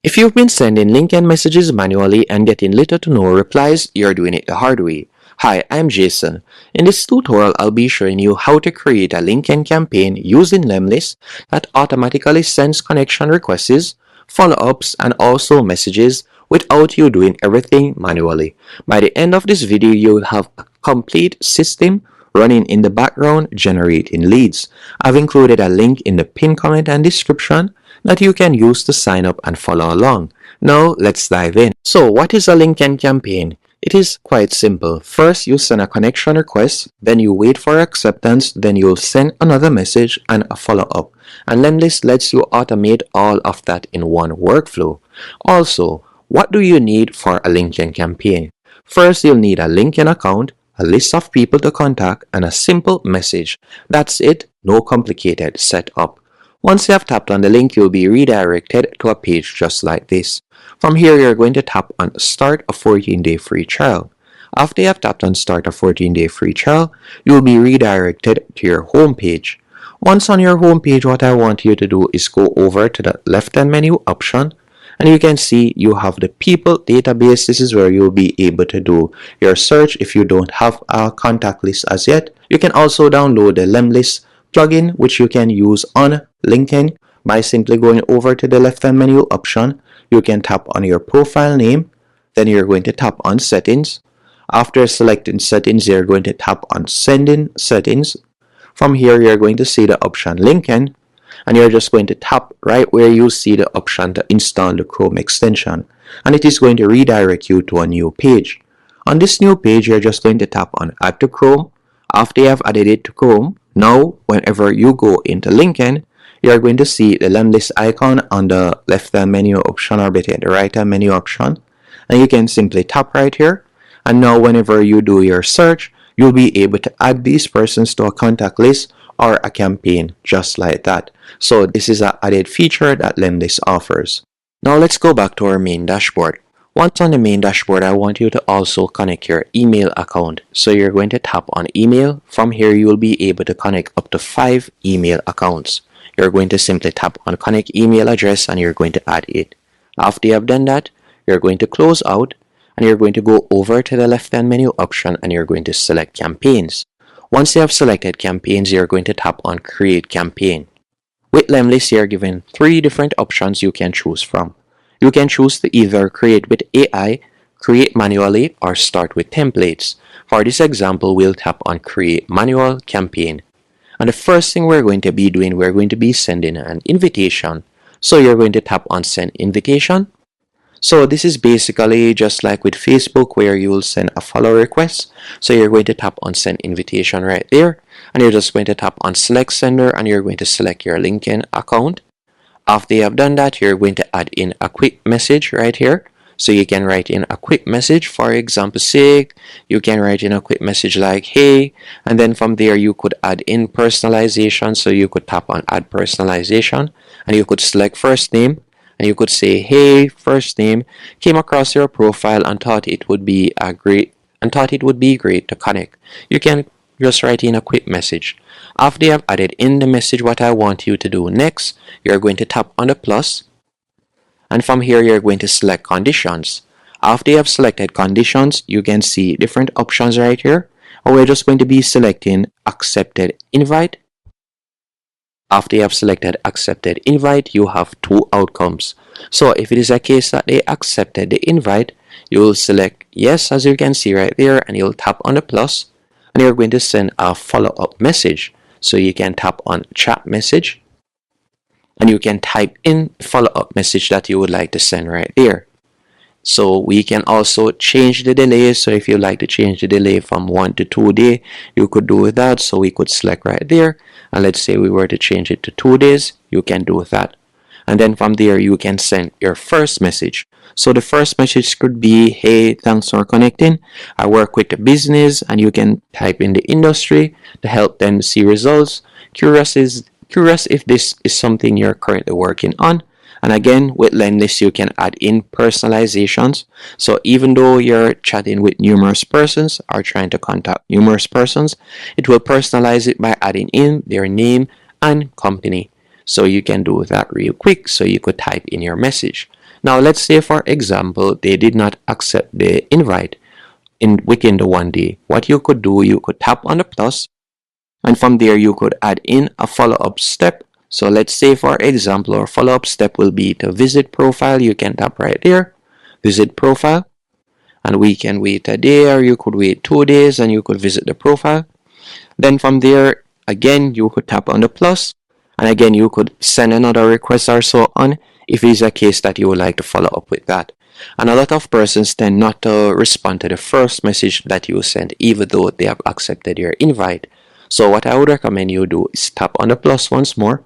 If you've been sending LinkedIn messages manually and getting little to no replies, you're doing it the hard way. Hi, I'm Jason. In this tutorial, I'll be showing you how to create a LinkedIn campaign using Lemlist that automatically sends connection requests, follow-ups, and also messages without you doing everything manually. By the end of this video, you'll have a complete system running in the background generating leads. I've included a link in the pinned comment and description that you can use to sign up and follow along. Now let's dive in. So what is a LinkedIn campaign? It is quite simple. First you send a connection request, then you wait for acceptance, then you'll send another message and a follow-up. And Lemlist lets you automate all of that in one workflow. Also, what do you need for a LinkedIn campaign? First, you'll need a LinkedIn account, a list of people to contact, and a simple message. That's it, no complicated setup. Once you have tapped on the link, you'll be redirected to a page just like this. From here, you're going to tap on Start a 14-day free trial. After you have tapped on Start a 14-day free trial, you'll be redirected to your home page. Once on your home page, what I want you to do is go over to the left-hand menu option, and you can see you have the people database. This is where you'll be able to do your search if you don't have a contact list as yet. You can also download the Lemlist plugin, which you can use on LinkedIn by simply going over to the left-hand menu option. You can tap on your profile name, then you're going to tap on settings. After selecting settings, you're going to tap on sending settings. From here, you're going to see the option LinkedIn, and you're just going to tap right where you see the option to install the Chrome extension, and it is going to redirect you to a new page. On this new page, you're just going to tap on Add to Chrome. After you have added it to Chrome, now whenever you go into LinkedIn, you're going to see the Lemlist icon on the left-hand menu option, or better the right-hand menu option, and you can simply tap right here. And now whenever you do your search, you'll be able to add these persons to a contact list or a campaign just like that. So this is an added feature that Lemlist offers. Now let's go back to our main dashboard. Once on the main dashboard, I want you to also connect your email account. So you're going to tap on email. From here, you will be able to connect up to 5 email accounts. You're going to simply tap on connect email address and you're going to add it. After you have done that, you're going to close out and you're going to go over to the left-hand menu option and you're going to select campaigns. Once you have selected campaigns, you're going to tap on create campaign. With Lemlist, you're given 3 different options you can choose from. You can choose to either create with AI, create manually, or start with templates. For this example, we'll tap on create manual campaign. And the first thing we're going to be doing, we're going to be sending an invitation. So you're going to tap on send invitation. So this is basically just like with Facebook where you will send a follow request. So you're going to tap on send invitation right there. And you're just going to tap on select sender and you're going to select your LinkedIn account. After you have done that, you're going to add in a quick message right here. So you can write in a quick message. For example sake, you can write in a quick message like hey, and then from there you could add in personalization. So you could tap on add personalization and you could select first name and you could say hey, first name, came across your profile and thought it would be great to connect. You can just write in a quick message. After you have added in the message, what I want you to do next, you're going to tap on the plus, and from here you're going to select conditions. After you have selected conditions, you can see different options right here, and we're just going to be selecting accepted invite. After you have selected accepted invite, you have 2 outcomes. So if it is a case that they accepted the invite, you will select yes, as you can see right there, and you'll tap on the plus, and you're going to send a follow-up message. So you can tap on chat message and you can type in the follow-up message that you would like to send right there. So we can also change the delay. So if you like to change the delay from 1 to 2 days, you could do that. So we could select right there, and let's say we were to change it to 2 days, you can do that. And then from there you can send your first message. So the first message could be hey, thanks for connecting, I work with the business, and you can type in the industry to help them see results. Curious if this is something you're currently working on. And again, with Lemlist you can add in personalizations. So even though you're chatting with numerous persons or trying to contact numerous persons, it will personalize it by adding in their name and company. So you can do that real quick. So you could type in your message. Now let's say for example they did not accept the invite within the 1 day. What you could do, you could tap on the plus, and from there you could add in a follow-up step. So let's say for example our follow-up step will be to visit profile. You can tap right there, visit profile, and we can wait a day, or you could wait 2 days and you could visit the profile. Then from there again you could tap on the plus, and again you could send another request or so on if it is a case that you would like to follow up with that. And a lot of persons tend not to respond to the first message that you send even though they have accepted your invite. So what I would recommend you do is tap on the plus once more.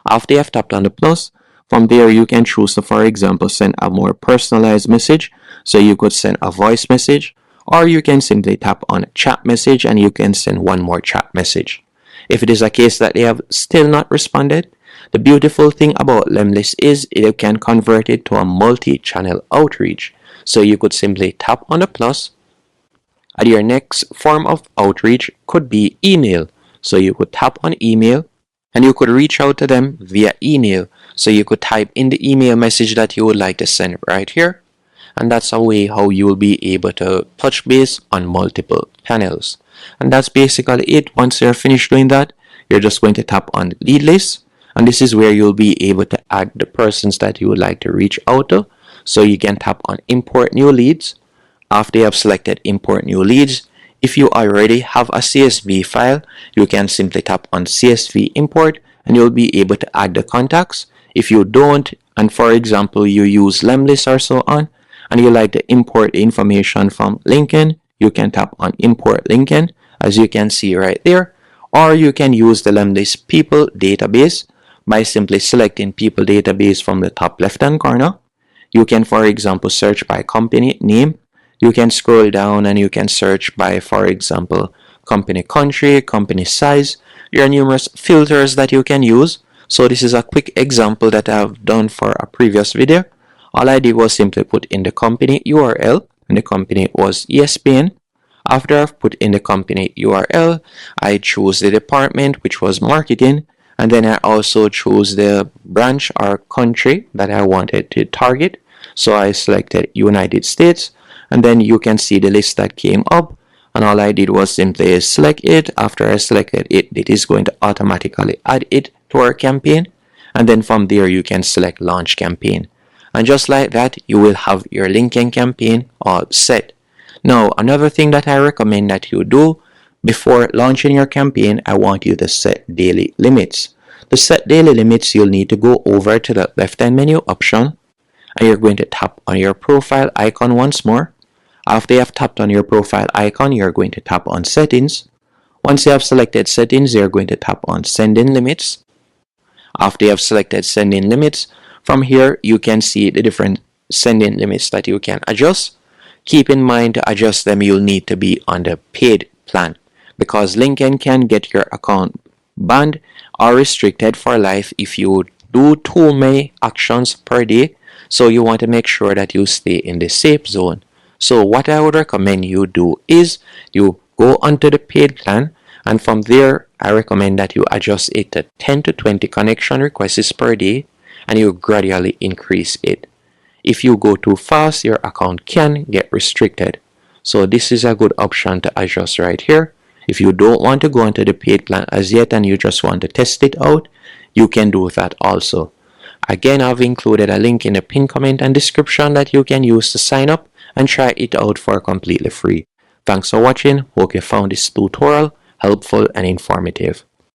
After you have tapped on the plus, from there you can choose to, for example, send a more personalized message. So you could send a voice message, or you can simply tap on chat message and you can send one more chat message. If it is a case that they have still not responded, the beautiful thing about Lemlist is you can convert it to a multi-channel outreach. So you could simply tap on the plus, and your next form of outreach could be email. So you could tap on email and you could reach out to them via email. So you could type in the email message that you would like to send right here. And that's a way how you will be able to touch base on multiple channels. And that's basically it. Once you're finished doing that, you're just going to tap on lead list. And this is where you'll be able to add the persons that you would like to reach out to. So you can tap on import new leads. After you have selected import new leads, if you already have a CSV file, you can simply tap on CSV import and you'll be able to add the contacts. If you don't, and for example you use Lemlist or so on, and you like to import information from LinkedIn, you can tap on import LinkedIn, as you can see right there. Or you can use the Lemlist people database by simply selecting people database from the top left hand corner. You can, for example, search by company name. You can scroll down and you can search by, for example, company country, company size. There are numerous filters that you can use. So this is a quick example that I've done for a previous video. All I did was simply put in the company URL, and the company was ESPN. After I've put in the company URL, I chose the department, which was marketing, and then I also chose the branch or country that I wanted to target. So I selected United States, and then you can see the list that came up, and all I did was simply select it. After I selected it, it is going to automatically add it to our campaign, and then from there you can select launch campaign. And just like that, you will have your LinkedIn campaign all set. Now, another thing that I recommend that you do before launching your campaign, I want you to set daily limits. To set daily limits, you'll need to go over to the left-hand menu option, and you're going to tap on your profile icon once more. After you have tapped on your profile icon, you're going to tap on settings. Once you have selected settings, you're going to tap on sending limits. After you have selected sending limits, from here you can see the different sending limits that you can adjust. Keep in mind, to adjust them you'll need to be on the paid plan, because LinkedIn can get your account banned or restricted for life if you do too many actions per day. So you want to make sure that you stay in the safe zone. So what I would recommend you do is you go onto the paid plan, and from there I recommend that you adjust it to 10 to 20 connection requests per day, and you gradually increase it. If you go too fast, your account can get restricted. So this is a good option to adjust right here. If you don't want to go into the paid plan as yet and you just want to test it out, you can do that also. Again, I've included a link in the pinned comment and description that you can use to sign up and try it out for completely free. Thanks for watching. Hope you found this tutorial helpful and informative.